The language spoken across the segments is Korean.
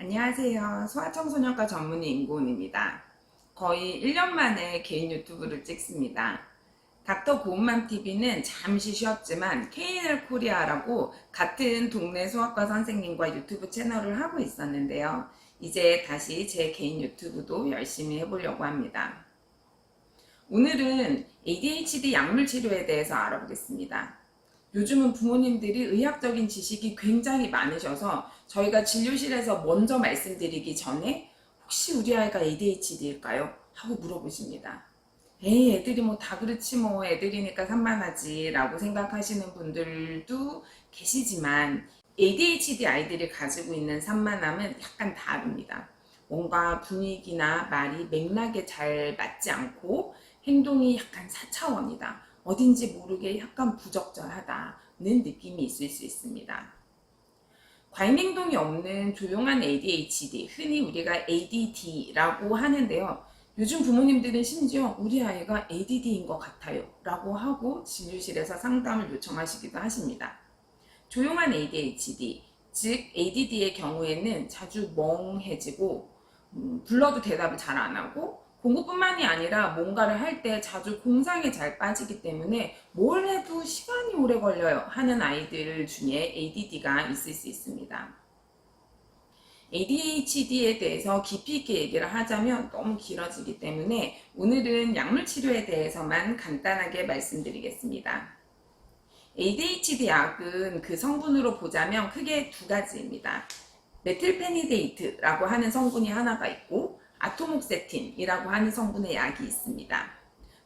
안녕하세요. 소아청소년과 전문의 임고은입니다. 거의 1년 만에 개인 유튜브를 찍습니다. 닥터 고운맘 TV는 잠시 쉬었지만 K&L 코리아라고 같은 동네 소아과 선생님과 유튜브 채널을 하고 있었는데요. 이제 다시 제 개인 유튜브도 열심히 해보려고 합니다. 오늘은 ADHD 약물 치료에 대해서 알아보겠습니다. 요즘은 부모님들이 의학적인 지식이 굉장히 많으셔서 저희가 진료실에서 먼저 말씀드리기 전에 혹시 우리 아이가 ADHD일까요? 하고 물어보십니다. 에이, 애들이 뭐 다 그렇지 뭐 애들이니까 산만하지 라고 생각하시는 분들도 계시지만 ADHD 아이들이 가지고 있는 산만함은 약간 다릅니다. 뭔가 분위기나 말이 맥락에 잘 맞지 않고 행동이 약간 4차원이다. 어딘지 모르게 약간 부적절하다는 느낌이 있을 수 있습니다. 과잉 행동이 없는 조용한 ADHD, 흔히 우리가 ADD라고 하는데요. 요즘 부모님들은 심지어 우리 아이가 ADD인 것 같아요 라고 하고 진료실에서 상담을 요청하시기도 하십니다. 조용한 ADHD, 즉 ADD의 경우에는 자주 멍해지고 불러도 대답을 잘 안 하고 공부뿐만이 아니라 뭔가를 할 때 자주 공상에 잘 빠지기 때문에 뭘 해도 시간이 오래 걸려요 하는 아이들 중에 ADD가 있을 수 있습니다. ADHD에 대해서 깊이 있게 얘기를 하자면 너무 길어지기 때문에 오늘은 약물 치료에 대해서만 간단하게 말씀드리겠습니다. ADHD 약은 그 성분으로 보자면 크게 두 가지입니다. 메틸페니데이트라고 하는 성분이 하나가 있고 아토목세틴이라고 하는 성분의 약이 있습니다.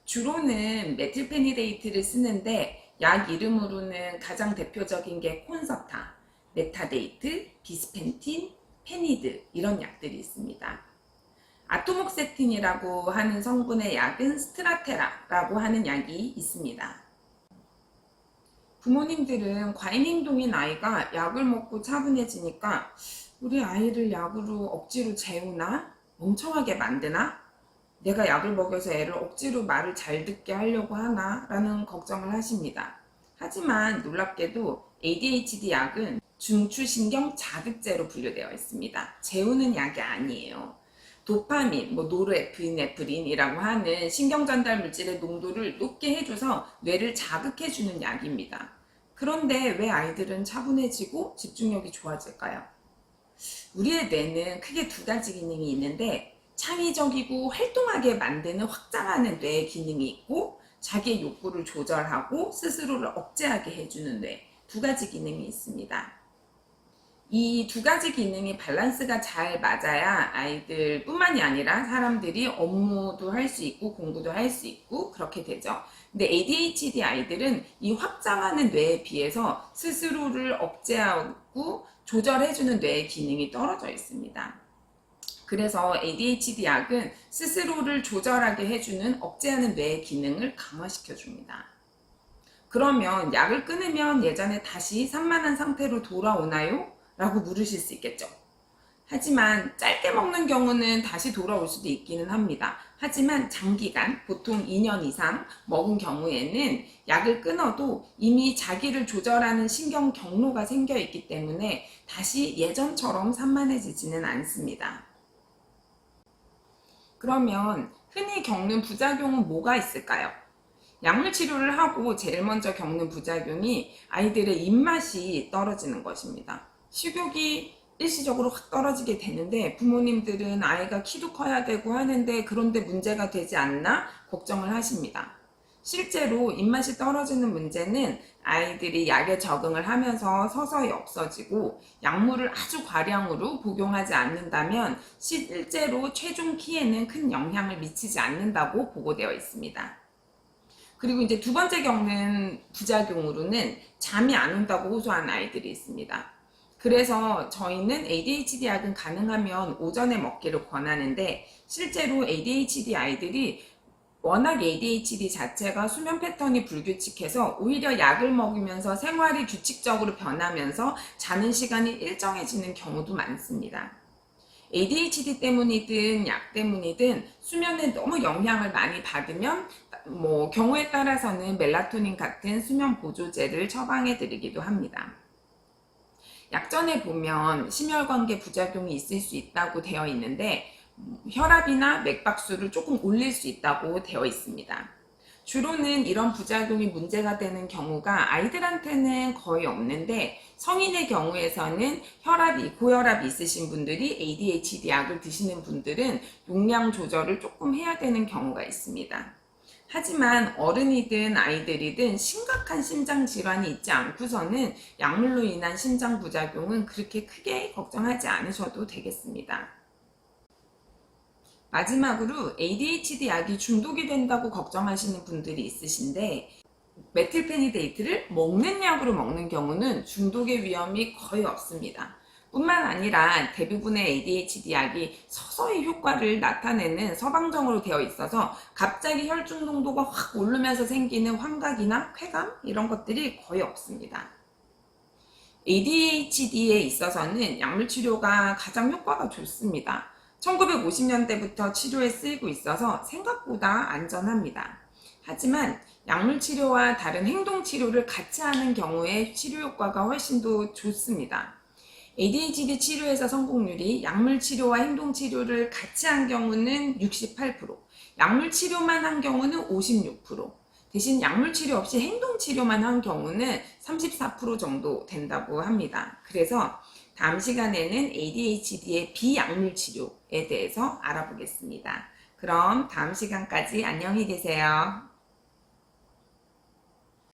주로는 메틸페니데이트를 쓰는데 약 이름으로는 가장 대표적인 게 콘서타, 메타데이트, 비스펜틴, 페니드 이런 약들이 있습니다. 아토목세틴이라고 하는 성분의 약은 스트라테라라고 하는 약이 있습니다. 부모님들은 과잉 행동인 아이가 약을 먹고 차분해지니까 우리 아이를 약으로 억지로 재우나? 멍청하게 만드나? 내가 약을 먹여서 애를 억지로 말을 잘 듣게 하려고 하나? 라는 걱정을 하십니다. 하지만 놀랍게도 ADHD 약은 중추신경 자극제로 분류되어 있습니다. 재우는 약이 아니에요. 도파민, 노르에프네프린이라고 하는 신경전달 물질의 농도를 높게 해줘서 뇌를 자극해주는 약입니다. 그런데 왜 아이들은 차분해지고 집중력이 좋아질까요? 우리의 뇌는 크게 두 가지 기능이 있는데 창의적이고 활동하게 만드는 확장하는 뇌의 기능이 있고 자기의 욕구를 조절하고 스스로를 억제하게 해주는 뇌, 두 가지 기능이 있습니다. 이 두 가지 기능이 밸런스가 잘 맞아야 아이들 뿐만이 아니라 사람들이 업무도 할 수 있고 공부도 할 수 있고 그렇게 되죠. 근데 ADHD 아이들은 이 확장하는 뇌에 비해서 스스로를 억제하고 조절해주는 뇌의 기능이 떨어져 있습니다. 그래서 ADHD 약은 스스로를 조절하게 해주는 억제하는 뇌의 기능을 강화시켜줍니다. 그러면 약을 끊으면 예전에 다시 산만한 상태로 돌아오나요? 라고 물으실 수 있겠죠. 하지만 짧게 먹는 경우는 다시 돌아올 수도 있기는 합니다. 하지만 장기간, 보통 2년 이상 먹은 경우에는 약을 끊어도 이미 자기를 조절하는 신경 경로가 생겨 있기 때문에 다시 예전처럼 산만해지지는 않습니다. 그러면 흔히 겪는 부작용은 뭐가 있을까요? 약물 치료를 하고 제일 먼저 겪는 부작용이 아이들의 입맛이 떨어지는 것입니다. 식욕이 일시적으로 확 떨어지게 되는데 부모님들은 아이가 키도 커야 되고 하는데 그런데 문제가 되지 않나 걱정을 하십니다. 실제로 입맛이 떨어지는 문제는 아이들이 약에 적응을 하면서 서서히 없어지고 약물을 아주 과량으로 복용하지 않는다면 실제로 최종 키에는 큰 영향을 미치지 않는다고 보고되어 있습니다. 그리고 이제 두 번째 겪는 부작용으로는 잠이 안 온다고 호소하는 아이들이 있습니다. 그래서 저희는 ADHD 약은 가능하면 오전에 먹기를 권하는데 실제로 ADHD 아이들이 워낙 ADHD 자체가 수면 패턴이 불규칙해서 오히려 약을 먹으면서 생활이 규칙적으로 변하면서 자는 시간이 일정해지는 경우도 많습니다. ADHD 때문이든 약 때문이든 수면에 너무 영향을 많이 받으면 경우에 따라서는 멜라토닌 같은 수면 보조제를 처방해 드리기도 합니다. 약전에 보면 심혈관계 부작용이 있을 수 있다고 되어 있는데 혈압이나 맥박수를 조금 올릴 수 있다고 되어 있습니다. 주로는 이런 부작용이 문제가 되는 경우가 아이들한테는 거의 없는데 성인의 경우에서는 고혈압이 있으신 분들이 ADHD 약을 드시는 분들은 용량 조절을 조금 해야 되는 경우가 있습니다. 하지만 어른이든 아이들이든 심각한 심장 질환이 있지 않고서는 약물로 인한 심장 부작용은 그렇게 크게 걱정하지 않으셔도 되겠습니다. 마지막으로 ADHD 약이 중독이 된다고 걱정하시는 분들이 있으신데 메틸페니데이트를 먹는 약으로 먹는 경우는 중독의 위험이 거의 없습니다. 뿐만 아니라 대부분의 ADHD 약이 서서히 효과를 나타내는 서방정으로 되어 있어서 갑자기 혈중 농도가 확 오르면서 생기는 환각이나 쾌감 이런 것들이 거의 없습니다. ADHD에 있어서는 약물 치료가 가장 효과가 좋습니다. 1950년대부터 치료에 쓰이고 있어서 생각보다 안전합니다. 하지만 약물 치료와 다른 행동 치료를 같이 하는 경우에 치료 효과가 훨씬 더 좋습니다. ADHD 치료에서 성공률이 약물 치료와 행동 치료를 같이 한 경우는 68%, 약물 치료만 한 경우는 56%, 대신 약물 치료 없이 행동 치료만 한 경우는 34% 정도 된다고 합니다. 그래서 다음 시간에는 ADHD의 비약물 치료에 대해서 알아보겠습니다. 그럼 다음 시간까지 안녕히 계세요.